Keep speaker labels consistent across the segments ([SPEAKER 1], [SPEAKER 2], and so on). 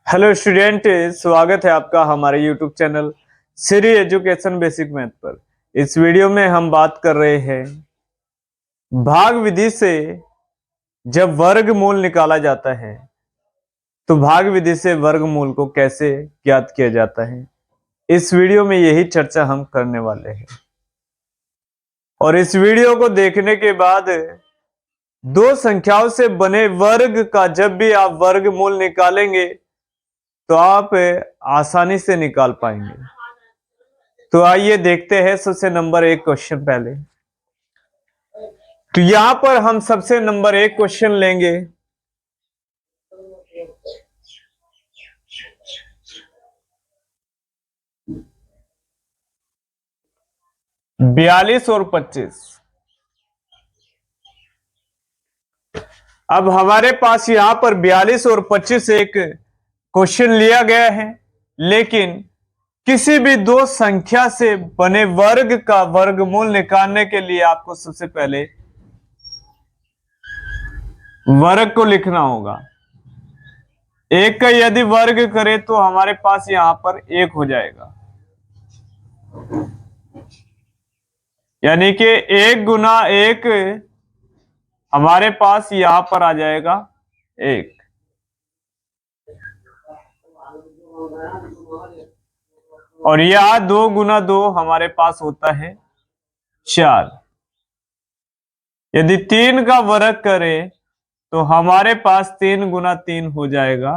[SPEAKER 1] Hello student, स्वागत है आपका हमारे YouTube channel Shri education basic math पर। इस वीडियो में हम बात कर रहे हैं भाग विधि से जब वर्गमूल निकाला जाता है तो भाग विधि से वर्गमूल को कैसे ज्ञात किया जाता है। इस वीडियो में यही चर्चा हम करने वाले हैं और इस वीडियो को देखने के बाद दो संख्याओं से बने वर्ग का जब भी आप वर्गमूल निकालेंगे तो आप आसानी से निकाल पाएंगे। तो आइए देखते हैं सबसे नंबर एक क्वेश्चन पहले। तो यहां पर हम सबसे नंबर एक क्वेश्चन लेंगे। बयालीस और 25। अब हमारे पास यहां पर 42 और 25 एक क्वेश्चन लिया गया है, लेकिन किसी भी दो संख्या से बने वर्ग का वर्गमूल निकालने के लिए आपको सबसे पहले वर्ग को लिखना होगा। एक का यदि वर्ग करें तो हमारे पास यहां पर एक हो जाएगा, यानी कि एक गुना एक हमारे पास यहां पर आ जाएगा एक। और यह दो गुना दो हमारे पास होता है 4। यदि तीन का वर्ग करें तो हमारे पास 3 गुना 3 हो जाएगा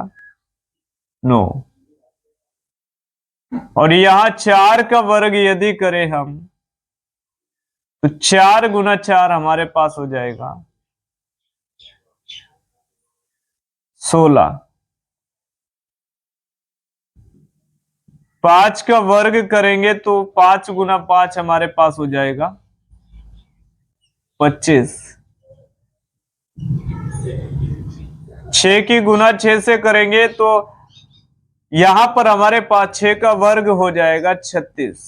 [SPEAKER 1] 9। और यहां 4 का वर्ग यदि करें हम तो 4 गुना 4 हमारे पास हो जाएगा 16। 5 का वर्ग करेंगे तो 5 गुना 5 हमारे पास हो जाएगा 25। 6 की गुना 6 से करेंगे तो यहां पर हमारे पास 6 का वर्ग हो जाएगा 36।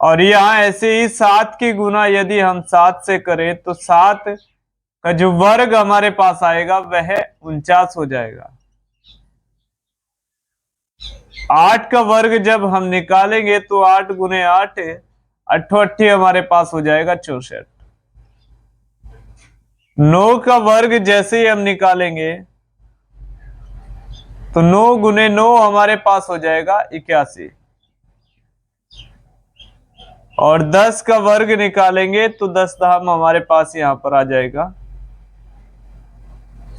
[SPEAKER 1] और यहां ऐसे ही 7 की गुना यदि हम 7 से करें तो 7 का जो वर्ग हमारे पास आएगा वह 49 हो जाएगा। 8 का वर्ग जब हम निकालेंगे तो 8 गुने 8 अट्ठी हमारे पास हो जाएगा 64। 9 का वर्ग जैसे ही हम निकालेंगे तो 9 गुने 9 हमारे पास हो जाएगा 81। और 10 का वर्ग निकालेंगे तो 10 धाम हमारे पास यहां पर आ जाएगा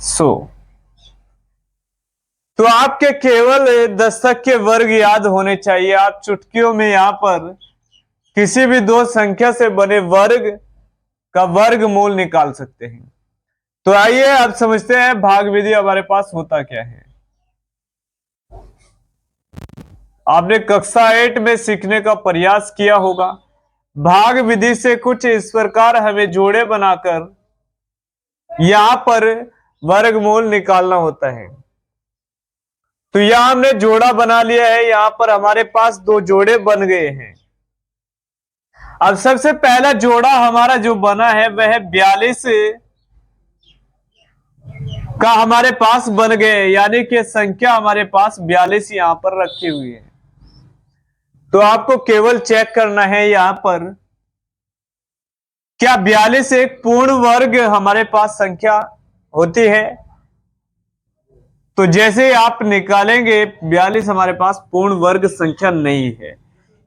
[SPEAKER 1] 100। तो आपके केवल 10 तक के वर्ग याद होने चाहिए। आप चुटकियों में यहां पर किसी भी दो संख्या से बने वर्ग का वर्गमूल निकाल सकते हैं। तो आइए अब समझते हैं भाग विधि हमारे पास होता क्या है। आपने कक्षा 8 में सीखने का प्रयास किया होगा। भाग विधि से कुछ इस प्रकार हमें जोड़े बनाकर यहां पर वर्गमूल निकालना होता है। तो यहां हमने जोड़ा बना लिया है, यहां पर हमारे पास दो जोड़े बन गए हैं। अब सबसे पहला जोड़ा हमारा जो बना है वह 42 का हमारे पास बन गए, यानी कि संख्या हमारे पास 42 यहां पर रखी हुई है। तो आपको केवल चेक करना है यहां पर क्या 42 एक पूर्ण वर्ग हमारे पास संख्या होती है। तो जैसे आप निकालेंगे 42 हमारे पास पूर्ण वर्ग संख्या नहीं है।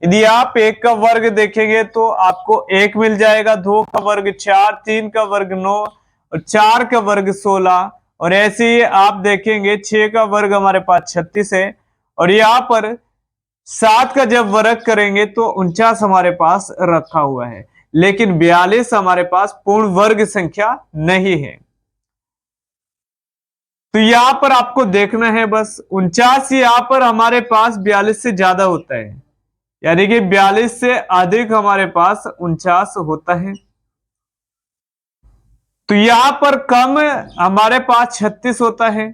[SPEAKER 1] यदि आप एक का वर्ग देखेंगे तो आपको एक मिल जाएगा, दो का वर्ग 4, 3 का वर्ग 9 और 4 का वर्ग 16। और ऐसे ही आप देखेंगे 6 का वर्ग हमारे पास 36 है। और यहां पर 7 का जब वर्ग करेंगे तो 49 हमारे पास रखा हुआ है, लेकिन 42 हमारे पास पूर्ण वर्ग संख्या नहीं है। तो यहां पर आपको देखना है बस 49 यहां पर हमारे पास 42 से ज्यादा होता है, यानी कि 42 से अधिक हमारे पास 49 होता है। तो यहां पर कम हमारे पास 36 होता है।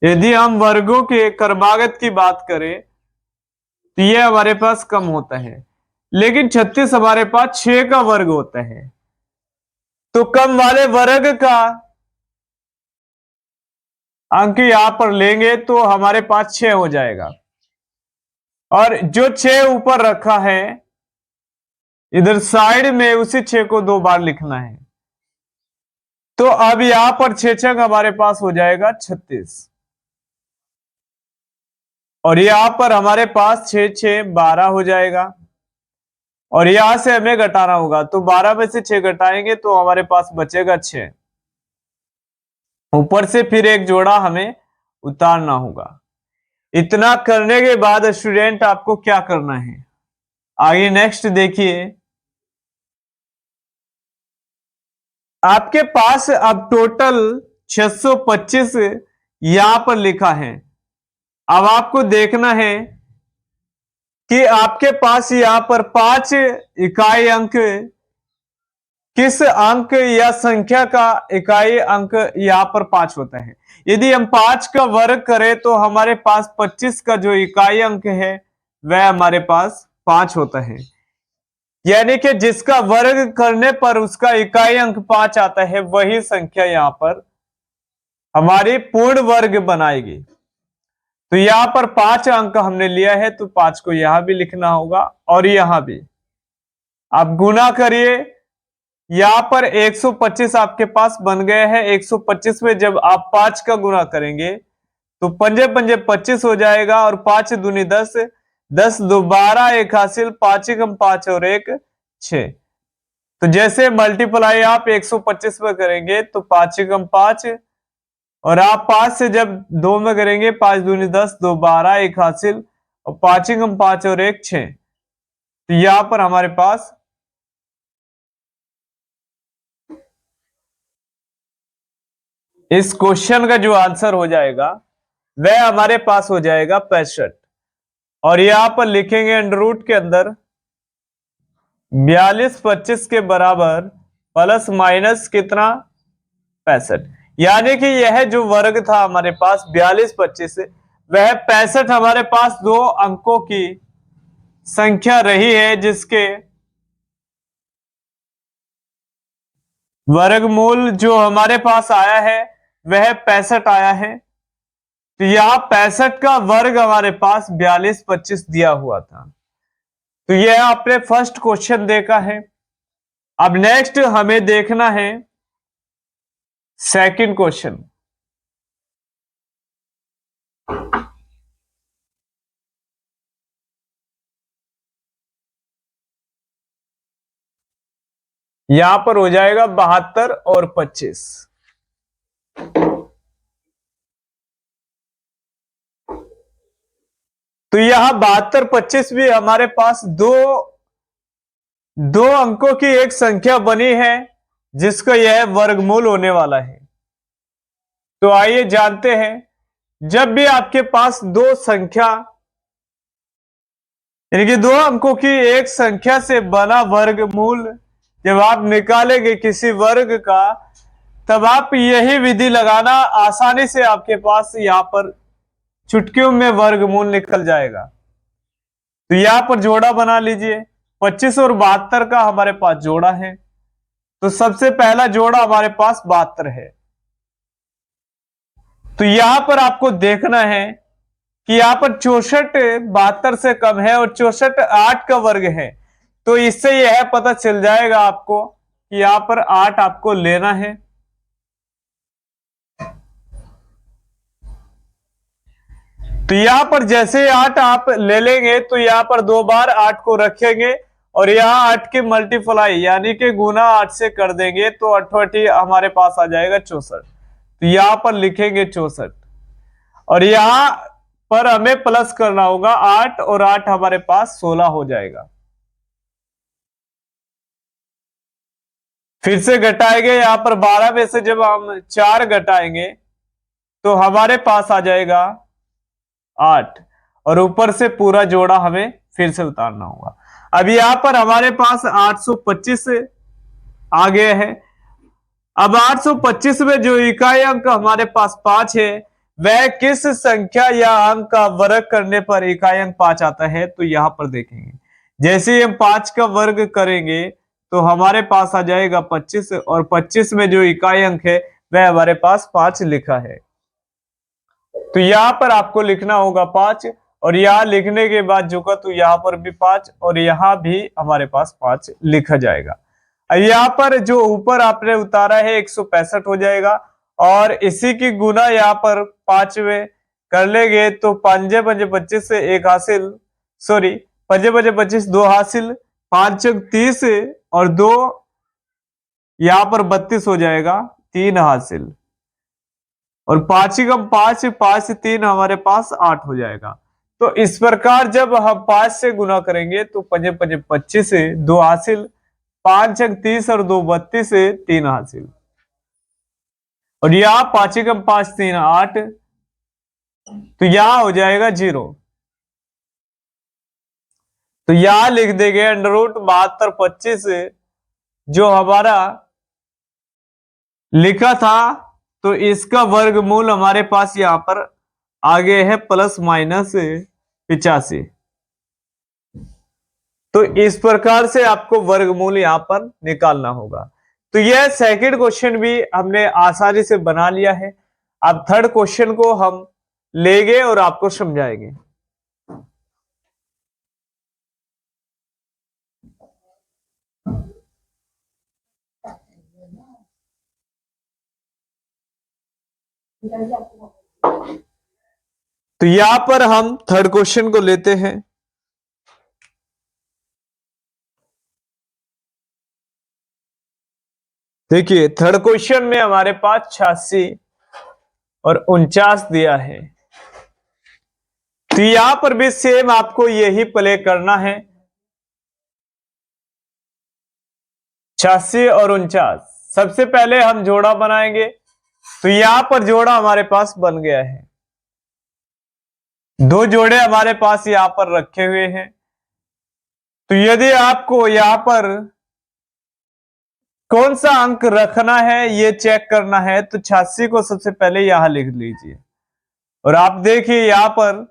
[SPEAKER 1] यदि हम वर्गों के क्रमागत की बात करें तो यह हमारे पास कम होता है, लेकिन 36 हमारे पास 6 का वर्ग होता है। तो कम वाले वर्ग का अंक यहां पर लेंगे तो हमारे पास 6 हो जाएगा। और जो 6 ऊपर रखा है इधर साइड में, उसी 6 को 2 बार लिखना है। तो अब यहां पर 6 छक हमारे पास हो जाएगा 36, और यहां पर हमारे पास 6 6 12 हो जाएगा, और यहां से हमें घटाना होगा। तो 12 में से 6 घटाएंगे तो हमारे पास बचेगा 6। ऊपर से फिर एक जोड़ा हमें उतारना होगा। इतना करने के बाद स्टूडेंट आपको क्या करना है, आगे नेक्स्ट देखिए। आपके पास अब टोटल 625 यहां पर लिखा है। अब आपको देखना है कि आपके पास यहां पर 5 इकाई अंक, किस अंक या संख्या का इकाई अंक यहां पर 5 होता है। यदि हम 5 का वर्ग करें तो हमारे पास 25 का जो इकाई अंक है वह हमारे पास 5 होता है। यानी कि जिसका वर्ग करने पर उसका इकाई अंक 5 आता है, वही संख्या यहां पर हमारी पूर्ण वर्ग बनाएगी। तो यहां पर 5 अंक हमने लिया है, तो 5 को यहां भी लिखना होगा और यहां भी। आप गुना करिए, यहां पर 125 आपके पास बन गए हैं। 125 में जब आप 5 का गुना करेंगे तो पंजे पंजे 25 हो जाएगा, और 5 दूनी 10, 10 दो 12, एक हासिल, 5 एकम 5 और 1 6। तो जैसे मल्टीप्लाई आप 125 में करेंगे तो 5 एकम 5, और आप 5 से जब 2 में करेंगे, 5 दूनी 10, 2 12, एक हासिल, और 5 एकम 5 और 1 6। तो यहां पर हमारे पास इस क्वेश्चन का जो आंसर हो जाएगा वह हमारे पास हो जाएगा 65। और यहां पर लिखेंगे अंडर रूट के अंदर 42 25 के बराबर प्लस माइनस कितना 65। यानी कि यह जो वर्ग था हमारे पास 42 25, वह 65 हमारे पास 2 अंकों की संख्या रही है, जिसके वर्गमूल जो हमारे पास आया है वह 65 आया है। तो यहां 65 का वर्ग हमारे पास 42 25 दिया हुआ था। तो यह आपने फर्स्ट क्वेश्चन देखा है। अब नेक्स्ट हमें देखना है सेकंड क्वेश्चन। यहां पर हो जाएगा 72 और 25। तो यहां 72 25 भी हमारे पास दो अंकों की एक संख्या बनी है, जिसका यह वर्गमूल होने वाला है। तो आइए जानते हैं, जब भी आपके पास दो संख्या यानी कि 2 अंकों की एक संख्या से बना वर्गमूल जब आप निकालेंगे किसी वर्ग का, तब आप यही विधि लगाना, आसानी से आपके पास यहां पर चुटकियों में वर्गमूल निकल जाएगा। तो यहां पर जोड़ा बना लीजिए। 25 और 72 का हमारे पास जोड़ा है, तो सबसे पहला जोड़ा हमारे पास 72 है। तो यहां पर आपको देखना है कि यहां पर 64 72 से कम है, और 64 8 का वर्ग है। तो इससे यह पता चल जाएगा आपको कि यहां पर 8 आपको लेना है। तो यहां पर जैसे 8 आप ले लेंगे तो यहां पर 2 बार 8 को रखेंगे, और यहां 8 की मल्टीप्लाई यानी कि गुना 8 से कर देंगे, तो 88 हमारे पास आ जाएगा 64। तो यहां पर लिखेंगे 64, और यहां पर हमें प्लस करना होगा 8, और 8 हमारे पास 16 हो जाएगा। फिर से घटाएंगे, यहां पर 12 में से जब हम 4 घटाएंगे तो हमारे पास आ जाएगा 8, और ऊपर से पूरा जोड़ा हमें फिर से उतारना होगा। अब यहां पर हमारे पास 825 आ गए हैं। अब 825 में जो इकाई अंक हमारे पास 5 है, वह किस संख्या या अंक का वर्ग करने पर इकाई अंक 5 आता है, तो यहां पर देखेंगे। जैसे ही हम 5 का वर्ग करेंगे तो हमारे पास आ जाएगा 25, और 25 में जो इकाई अंक है वह हमारे पास 5 लिखा है। तो यहाँ पर आपको लिखना होगा 5 और यहाँ लिखने के बाद जो का तो यहाँ पर भी 5 और यहाँ भी हमारे पास 5 लिखा जाएगा। यहाँ पर जो ऊपर आपने उतारा है 165 हो जाएगा और इसी की गुना यहाँ पर 5 में कर लेंगे तो 5 5 25 से 1 हासिल, सॉरी 5 5 25 2 हासिल, 5 30 और 2 यहाँ पर 32 हो जाएगा, 3 हासिल और 5 कम 5 5 3 हमारे पास 8 हो जाएगा। तो इस प्रकार जब हम 5 से गुना करेंगे तो 5 5 25 से 2 हासिल, 5 30 और 2 32 से 3 हासिल और यहाँ 5 कम 5 3 8 तो यहां हो जाएगा 0। तो यहां लिख देंगे अंडर रूट 72 25 जो हमारा लिखा था तो इसका वर्गमूल हमारे पास यहां पर आगे है प्लस माइनस 85। तो इस प्रकार से आपको वर्गमूल यहां पर निकालना होगा। तो यह सेकंड क्वेश्चन भी हमने आसानी से बना लिया है। अब थर्ड क्वेश्चन को हम लेंगे और आपको समझाएंगे। तो यहां पर हम थर्ड क्वेश्चन को लेते हैं। देखिए थर्ड क्वेश्चन में हमारे पास 86 और 49 दिया है। तो यहां पर भी सेम आपको यही प्ले करना है, 86 और 49। सबसे पहले हम जोड़ा बनाएंगे। तो यहां पर जोड़ा हमारे पास बन गया है, 2 जोड़े हमारे पास यहां पर रखे हुए हैं। तो यदि आपको यहां पर कौन सा अंक रखना है ये चेक करना है तो 86 को सबसे पहले यहां लिख लीजिए और आप देखिए यहां पर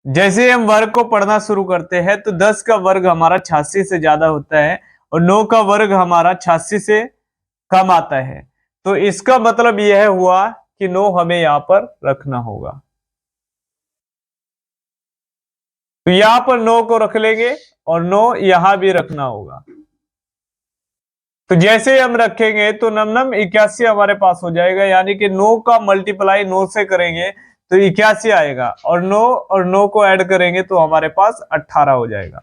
[SPEAKER 1] जैसे हम वर्ग को पढ़ना शुरू करते हैं तो 10 का वर्ग हमारा 86 से ज्यादा होता है और 9 का वर्ग हमारा 86 से कम आता है। तो इसका मतलब यह हुआ कि 9 हमें यहां पर रखना होगा। तो यहां पर 9 को रख लेंगे और 9 यहां भी रखना होगा। तो जैसे हम रखेंगे तो नम 81 हमारे पास हो जाएगा, यानी कि 9 का मल्टीप्लाई 9 से करेंगे तो 81 आएगा और 9 को ऐड करेंगे तो हमारे पास 18 हो जाएगा।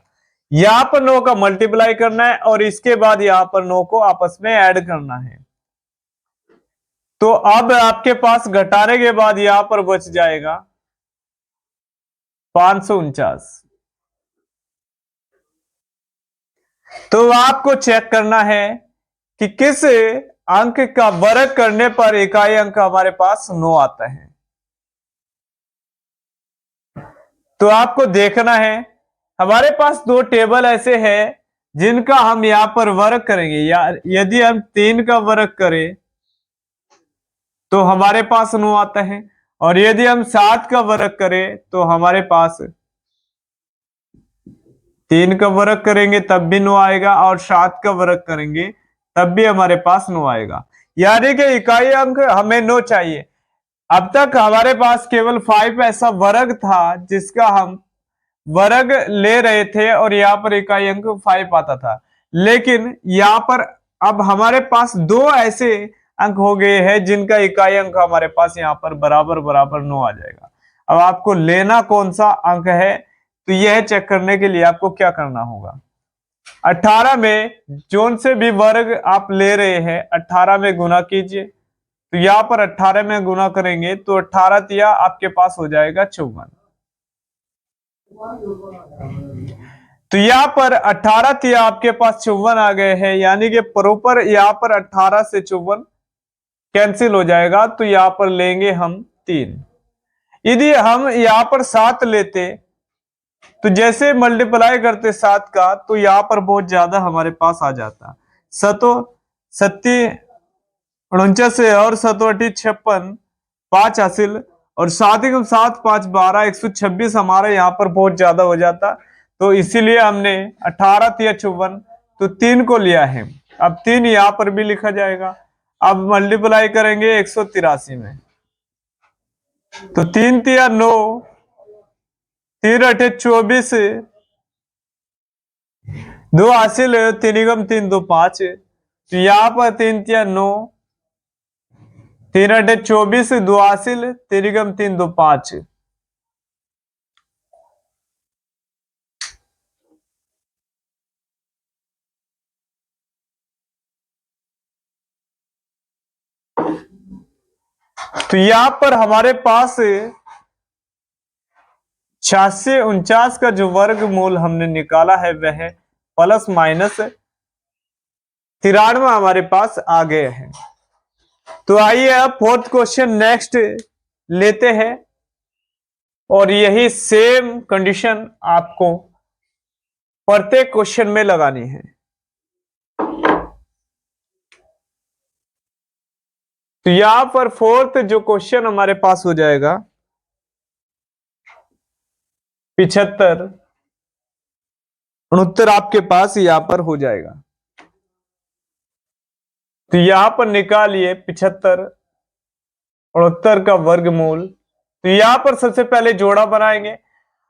[SPEAKER 1] यहां पर 9 का मल्टीप्लाई करना है और इसके बाद यहां पर 9 को आपस में ऐड करना है। तो अब आपके पास घटाने के बाद यहां पर बच जाएगा 549। तो आपको चेक करना है कि किस अंक का वर्ग करने पर इकाई अंक हमारे पास 9 आता है। तो आपको देखना है हमारे पास 2 टेबल ऐसे हैं जिनका हम यहां पर वर्ग करेंगे। या यदि हम 3 का वर्ग करें तो हमारे पास 9 आता है और यदि हम 7 का वर्ग करें तो हमारे पास 3 का वर्ग करेंगे तब भी 9 आएगा और 7 का वर्ग करेंगे तब भी हमारे पास 9 आएगा। यानी कि इकाई अंक हमें 9 चाहिए। अब तक हमारे पास केवल 5 ऐसा वर्ग था जिसका हम वर्ग ले रहे थे और यहाँ पर इकाई अंक 5 आता था, लेकिन यहाँ पर अब हमारे पास 2 ऐसे अंक हो गए हैं जिनका इकाई अंक हमारे पास यहाँ पर बराबर बराबर 9 आ जाएगा। अब आपको लेना कौन सा अंक है तो यह चेक करने के लिए आपको क्या करना होगा, 18 में जोन से भी वर्ग आप ले रहे हैं 18 में गुना कीजिए। तो यहां पर 18 में गुना करेंगे तो 18 तिया आपके पास हो जाएगा 54। तो यहां पर 18 तिया आपके पास 54 आ गए हैं, यानी कि प्रॉपर यहां पर 18 से 54 कैंसिल हो जाएगा। तो यहां पर लेंगे हम 3। यदि हम यहां पर 7 लेते तो जैसे मल्टीप्लाई करते 7 का तो यहां पर बहुत ज्यादा हमारे पास आ जाता, 49 और 56 5 हासिल और 7 7 5 12 126 हमारे यहाँ पर बहुत ज्यादा हो जाता। तो इसीलिए हमने 18 तिया 54 तो 3 को लिया है। अब 3 यहाँ पर भी लिखा जाएगा। अब मल्टीप्लाई करेंगे 183 में तो 3 तिया 9, 3 अठे 24, 2 हासिल, 3 एकम 3 2 5। तो यहाँ पर 3 तिया 9, 3 अठे 24, 2 हासिल, 3 एकम 3 2 5। तो यहां पर हमारे पास 8649 का जो वर्गमूल हमने निकाला है वह प्लस माइनस 93 हमारे पास आ गए हैं। तो आइए अब फोर्थ क्वेश्चन नेक्स्ट लेते हैं और यही सेम कंडीशन आपको प्रत्येक क्वेश्चन में लगानी है। तो यहां पर फोर्थ जो क्वेश्चन हमारे पास हो जाएगा 75, 69 आपके पास यहां पर हो जाएगा। तो यहां पर निकालिए 75, 69 का वर्गमूल। तो यहां पर सबसे पहले जोड़ा बनाएंगे।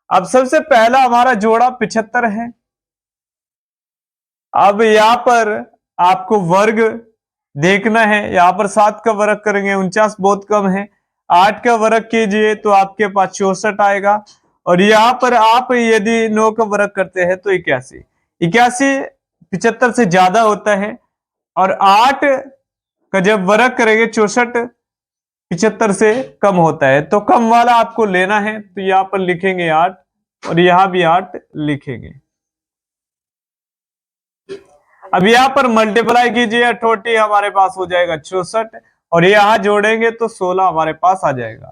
[SPEAKER 1] अब सबसे पहला हमारा जोड़ा 75 है। अब यहां पर आपको वर्ग देखना है। यहां पर 7 का वर्ग करेंगे, 49 बहुत कम है। 8 का वर्ग कीजिए तो आपके पास 64 आएगा। और यहां पर आप यदि 9 का वर्ग करते हैं तो 81। 81 75 से ज्यादा होता है। और 8 का जब वर्ग करेंगे 64 75 से कम होता है। तो कम वाला आपको लेना है। तो यहां पर लिखेंगे 8 और यहां भी 8 लिखेंगे। अब यहां पर मल्टीप्लाई कीजिए, 48 हमारे पास हो जाएगा 64 और यहां जोड़ेंगे तो 16 हमारे पास आ जाएगा।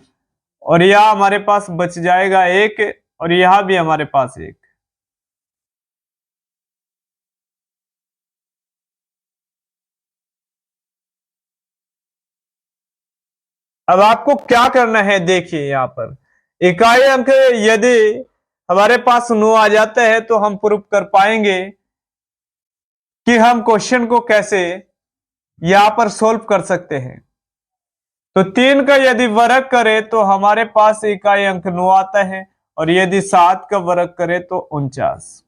[SPEAKER 1] और यहां हमारे पास बच जाएगा 1 और यहां भी हमारे पास 1। अब आपको क्या करना है, देखिए यहां पर इकाई अंक यदि हमारे पास 9 आ जाता है तो हम प्रूफ कर पाएंगे कि हम क्वेश्चन को कैसे यहां पर सोल्व कर सकते हैं। तो 3 का यदि वर्ग करें तो हमारे पास इकाई अंक 9 आता है और यदि 7 का वर्ग करें तो 49।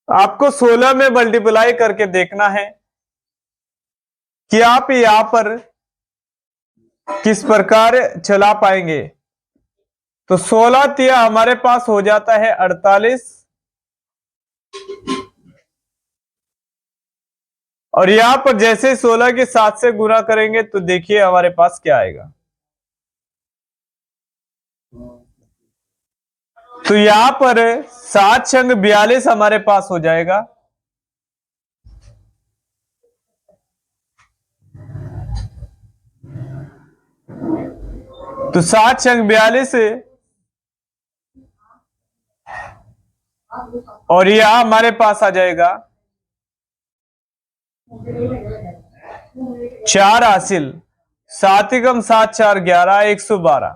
[SPEAKER 1] आपको 16 में मल्टीप्लाई करके देखना है कि आप यहां पर किस प्रकार चला पाएंगे। तो 16 तिया हमारे पास हो जाता है 48 और यहां पर जैसे 16 के 7 से गुणा करेंगे तो देखिए हमारे पास क्या आएगा। तो यहां पर 7 छंग 42 हमारे पास हो जाएगा। तो 7 छंग 42 और यहां हमारे पास आ जाएगा 4 हासिल। 7 एकम 7 4 11 112।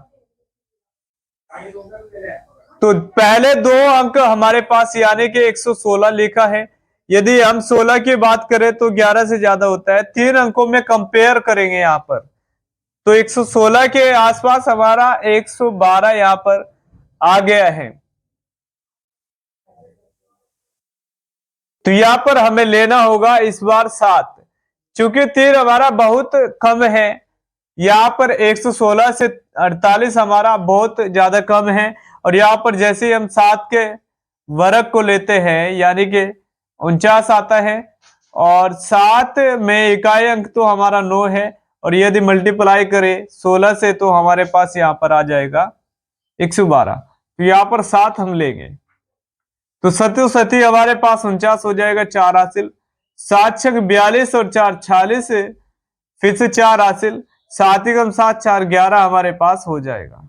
[SPEAKER 1] तो पहले दो अंक हमारे पास यानी कि 116 लिखा है। यदि हम 16 की बात करें तो 11 से ज्यादा होता है। 3 अंकों में कंपेयर करेंगे यहां पर तो 116 के आसपास हमारा 112 यहां पर आ गया है। तो यहां पर हमें लेना होगा इस बार 7। चूंकि 3 हमारा बहुत कम है, यहां पर 116 से 48 हमारा बहुत ज्यादा कम है। और यहां पर जैसे ही हम 7 के वर्ग को लेते हैं यानी कि 49 आता है और 7 में इकाई अंक तो हमारा 9 है और यदि मल्टीप्लाई करें 16 से तो हमारे पास यहां पर आ जाएगा 112। तो यहां पर 7 हम लेंगे तो सतु सती हमारे पास 49 हो जाएगा। 4 हासिल। 7 छक 42 और 4 46 फिर से 4 हासिल। 7 एकम 7 4 11 हमारे पास हो जाएगा।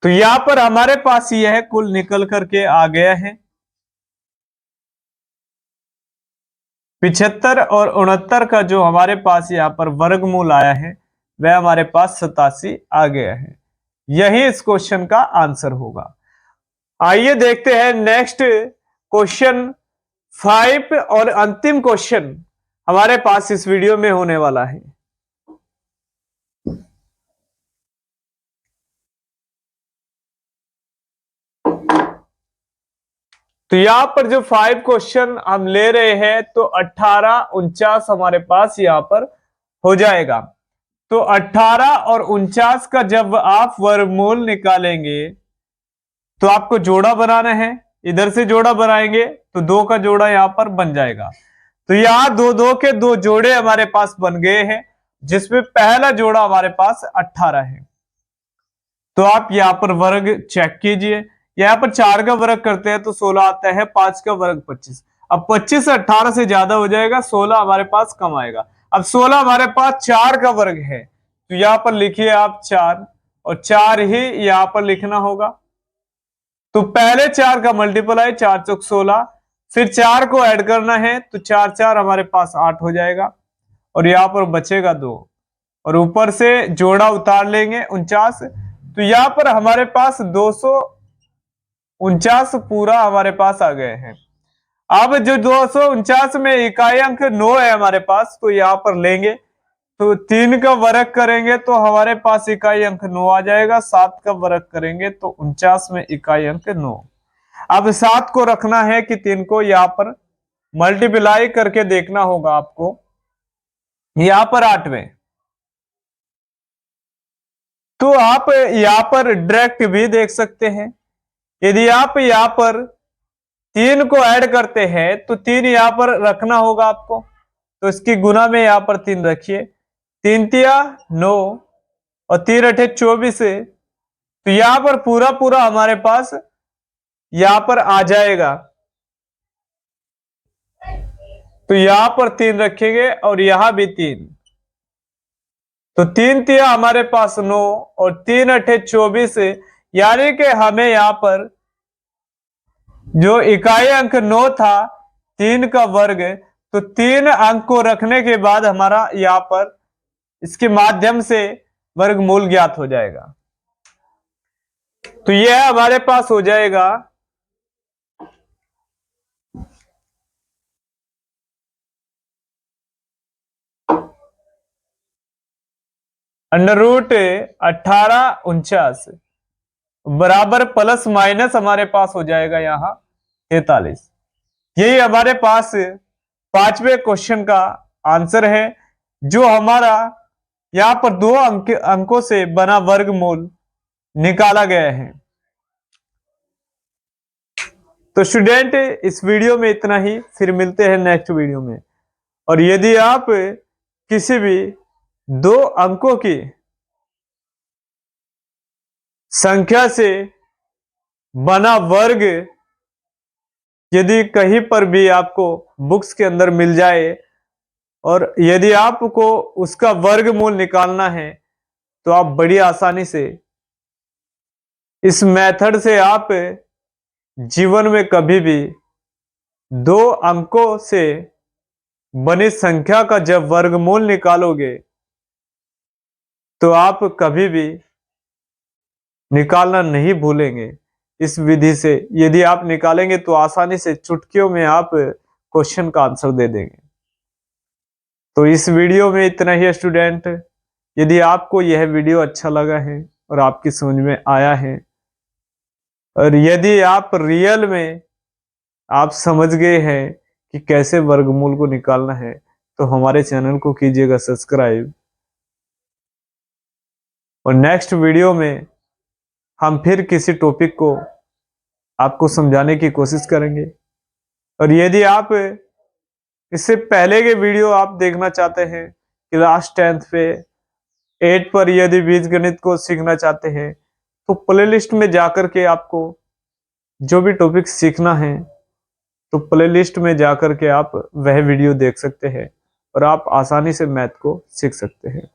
[SPEAKER 1] तो यहां पर हमारे पास यह कुल निकल करके आ गया है 75 और 69 का जो हमारे पास यहां पर वर्गमूल आया है वह हमारे पास 87 आ गया है। यही इस क्वेश्चन का आंसर होगा। आइए देखते हैं नेक्स्ट क्वेश्चन 5 और अंतिम क्वेश्चन हमारे पास इस वीडियो में होने वाला है। तो यहां पर जो 5 क्वेश्चन हम ले रहे हैं तो 18 49 हमारे पास यहां पर हो जाएगा। तो 18 और 49 का जब आप वर्गमूल निकालेंगे तो आपको जोड़ा बनाना है। इधर से जोड़ा बनाएंगे तो 2 का जोड़ा यहां पर बन जाएगा। तो यहां 2 के 2 जोड़े हमारे पास बन गए हैं, जिसमें पहला जोड़ा हमारे पास 18 है। तो आप यहां पर वर्ग चेक कीजिए। यहां पर 4 का वर्ग करते हैं तो 16 आता है, 5 का वर्ग 25। अब 25 18 से ज्यादा हो जाएगा, 16 हमारे पास कम आएगा। अब 16 हमारे पास 4 का वर्ग है, तो यहां पर लिखिए आप 4 और 4 ही यहां पर लिखना होगा। तो पहले 4 का मल्टीप्लाई 4 चौक 16, फिर 4 को ऐड करना है तो 4 4 हमारे पास 8 हो जाएगा और यहां पर बचेगा 2 और ऊपर से जोड़ा उतार लेंगे 49। तो यहां पर हमारे पास 249 पूरा हमारे पास आ गए हैं। अब जो 249 में इकाई अंक 9 है हमारे पास, तो यहां पर लेंगे तो 3 का वर्ग करेंगे तो हमारे पास इकाई अंक 9 आ जाएगा। 7 का वर्ग करेंगे तो 49 में इकाई अंक 9। अब 7 को रखना है कि 3 को यहां पर मल्टीप्लाई करके देखना होगा आपको। यहां पर 8 में तो आप यहां पर डायरेक्ट भी देख सकते हैं। यदि आप यहां पर 3 को ऐड करते हैं तो 3 यहां पर रखना होगा आपको, तो इसकी गुना में यहां पर 3 रखिए। 3 तिया 9 और 3 अठे 24 है, तो यहां पर पूरा पूरा हमारे पास यहां पर आ जाएगा। तो यहां पर 3 रखेंगे और यहां भी 3, तो 3 तिया हमारे पास 9 और 3 अठे 24, यानी कि हमें यहां पर जो इकाई अंक 9 था 3 का वर्ग, तो 3 अंक को रखने के बाद हमारा यहां पर इसके माध्यम से वर्गमूल ज्ञात हो जाएगा। तो यह हमारे पास हो जाएगा √ 1849 बराबर प्लस माइनस हमारे पास हो जाएगा यहां 43। यही हमारे पास 5वें क्वेश्चन का आंसर है, जो हमारा यहां पर 2 अंकों से बना वर्गमूल निकाला गया है। तो स्टूडेंट इस वीडियो में इतना ही, फिर मिलते हैं नेक्स्ट वीडियो में। और यदि आप किसी भी 2 अंकों की संख्या से बना वर्ग यदि कहीं पर भी आपको बुक्स के अंदर मिल जाए और यदि आपको उसका वर्गमूल निकालना है, तो आप बड़ी आसानी से इस मेथड से आप जीवन में कभी भी 2 अंकों से बनी संख्या का जब वर्गमूल निकालोगे तो आप कभी भी निकालना नहीं भूलेंगे। इस विधि से यदि आप निकालेंगे तो आसानी से चुटकियों में आप क्वेश्चन का आंसर दे देंगे। तो इस वीडियो में इतना ही स्टूडेंट। यदि आपको यह वीडियो अच्छा लगा है और आपकी समझ में आया है, और यदि आप रियल में आप समझ गए हैं कि कैसे वर्गमूल को निकालना है, तो हमारे चैनल को कीजिएगा सब्सक्राइब। और नेक्स्ट वीडियो में हम फिर किसी टॉपिक को आपको समझाने की कोशिश करेंगे। और यदि आप इससे पहले के वीडियो आप देखना चाहते हैं, क्लास 10th पे 8 पर यदि बीजगणित को सीखना चाहते हैं, तो प्लेलिस्ट में जाकर के आपको जो भी टॉपिक सीखना है तो प्लेलिस्ट में जाकर के आप वह वीडियो देख सकते हैं और आप आसानी से मैथ को सीख सकते हैं।